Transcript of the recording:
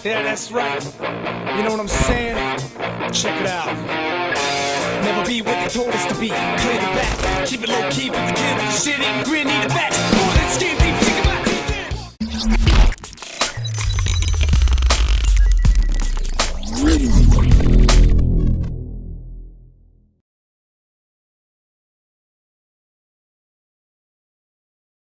Yeah, that's right. You know what I'm saying? Check it out. Never be what they told us to be. Clear the back, keep it low key, but the kid with the shit ain't grin, need a back.